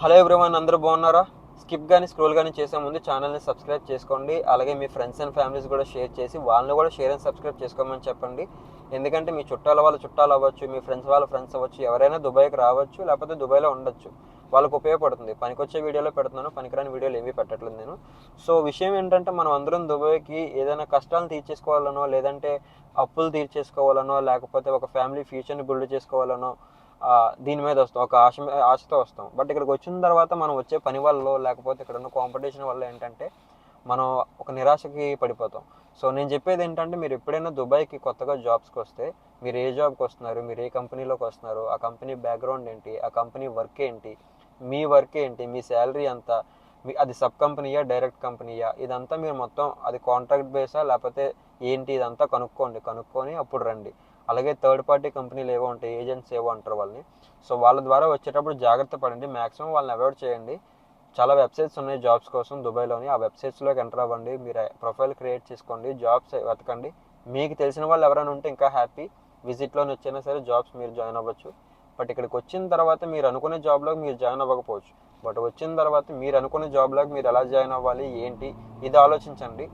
Hello everyone, అందరూ బాగున్నారా? Skip కానీ స్క్రోల్ కానీ చేసే ముందు ఛానల్ని సబ్స్క్రైబ్ చేసుకోండి. అలాగే మీ ఫ్రెండ్స్ అండ్ ఫ్యామిలీస్ కూడా షేర్ చేసి వాళ్ళని కూడా షేర్ అండ్ సబ్స్క్రైబ్ చేసుకోమని చెప్పండి. ఎందుకంటే మీ చుట్టాల వాళ్ళ చుట్టాలు అవ్వచ్చు, మీ ఫ్రెండ్స్ వాళ్ళ ఫ్రెండ్స్ అవ్వచ్చు, ఎవరైనా దుబాయ్కి రావచ్చు, లేకపోతే దుబాయ్లో ఉండొచ్చు. వాళ్ళకు ఉపయోగపడుతుంది. పనికొచ్చే వీడియోలో పెడుతున్నాను, పనికిరాని వీడియోలు ఏమీ పెట్టట్లేదు నేను. సో విషయం ఏంటంటే, మనం అందరం దుబాయ్కి ఏదైనా కష్టాలను తీర్చేసుకోవాలనో, లేదంటే అప్పులు తీర్చేసుకోవాలనో, లేకపోతే ఒక ఫ్యామిలీ ఫ్యూచర్ని బిల్డ్ చేసుకోవాలనో దీని మీద వస్తాం, ఒక ఆశతో వస్తాం. బట్ ఇక్కడికి వచ్చిన తర్వాత మనం వచ్చే పని వల్ల, లేకపోతే ఇక్కడ ఉన్న కాంపిటీషన్ వల్ల ఏంటంటే మనం ఒక నిరాశకి పడిపోతాం. సో నేను చెప్పేది ఏంటంటే, మీరు ఎప్పుడైనా దుబాయ్కి కొత్తగా జాబ్స్కి వస్తే, మీరు ఏ జాబ్కి వస్తున్నారు, మీరు ఏ కంపెనీలోకి వస్తున్నారు, ఆ కంపెనీ బ్యాక్గ్రౌండ్ ఏంటి, ఆ కంపెనీ వర్క్ ఏంటి, మీ వర్క్ ఏంటి, మీ శాలరీ ఎంత, అది సబ్ కంపెనీయా డైరెక్ట్ కంపెనీయా, ఇదంతా మీరు మొత్తం అది కాంట్రాక్ట్ బేసా లేకపోతే ఏంటి, ఇదంతా కనుక్కొని అప్పుడు రండి. అలాగే థర్డ్ పార్టీ కంపెనీలు ఏవో ఉంటాయి, ఏజెంట్స్ ఏవో అంటారు వాళ్ళని. సో వాళ్ళ ద్వారా వచ్చేటప్పుడు జాగ్రత్త పడండి, మ్యాక్సిమం వాళ్ళని అవాయిడ్ చేయండి. చాలా వెబ్సైట్స్ ఉన్నాయి జాబ్స్ కోసం దుబాయ్లోని. ఆ వెబ్సైట్స్లోకి ఎంటర్ అవ్వండి, మీరు ప్రొఫైల్ క్రియేట్ చేసుకోండి, జాబ్స్ వెతకండి. మీకు తెలిసిన వాళ్ళు ఎవరైనా ఉంటే ఇంకా హ్యాపీ. విజిట్లోని వచ్చినా సరే జాబ్స్ మీరు జాయిన్ అవ్వచ్చు. బట్ ఇక్కడికి వచ్చిన తర్వాత మీరు అనుకునే జాబ్లోకి మీరు జాయిన్ అవ్వకపోవచ్చు. బట్ వచ్చిన తర్వాత మీరు అనుకునే జాబ్లోకి మీరు ఎలా జాయిన్ అవ్వాలి ఏంటి, ఇది ఆలోచించండి.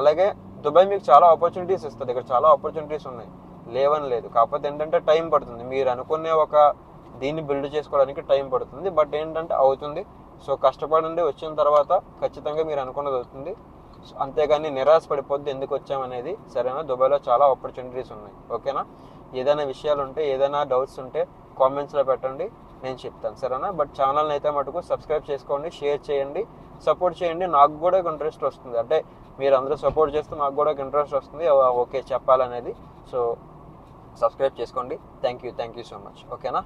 అలాగే దుబాయ్ మీకు చాలా ఆపర్చునిటీస్ ఇస్తుంది. ఇక్కడ చాలా ఆపర్చునిటీస్ ఉన్నాయి, లేవని లేదు. కాకపోతే ఏంటంటే టైం పడుతుంది. మీరు అనుకునే ఒక దీన్ని బిల్డ్ చేసుకోవడానికి టైం పడుతుంది. బట్ ఏంటంటే అవుతుంది. సో కష్టపడండి, వచ్చిన తర్వాత ఖచ్చితంగా మీరు అనుకున్నది అవుతుంది. అంతేగాని నిరాశ పడిపోద్ది ఎందుకు వచ్చామనేది. సరేనా? దుబాయ్లో చాలా ఆపర్చునిటీస్ ఉన్నాయి. ఓకేనా? ఏదైనా విషయాలు ఉంటే, ఏదైనా డౌట్స్ ఉంటే కామెంట్స్లో పెట్టండి, నేను చెప్తాను. సరేనా? బట్ ఛానల్ని అయితే మటుకు సబ్స్క్రైబ్ చేసుకోండి, షేర్ చేయండి, సపోర్ట్ చేయండి. నాకు కూడా ఇంట్రెస్ట్ వస్తుంది, అంటే మీరు అందరూ సపోర్ట్ చేస్తే నాకు కూడా ఇంట్రెస్ట్ వస్తుంది, ఓకే చెప్పాలనేది. సో సబ్స్క్రైబ్ చేసుకోండి. Thank you so much. ఓకేనా?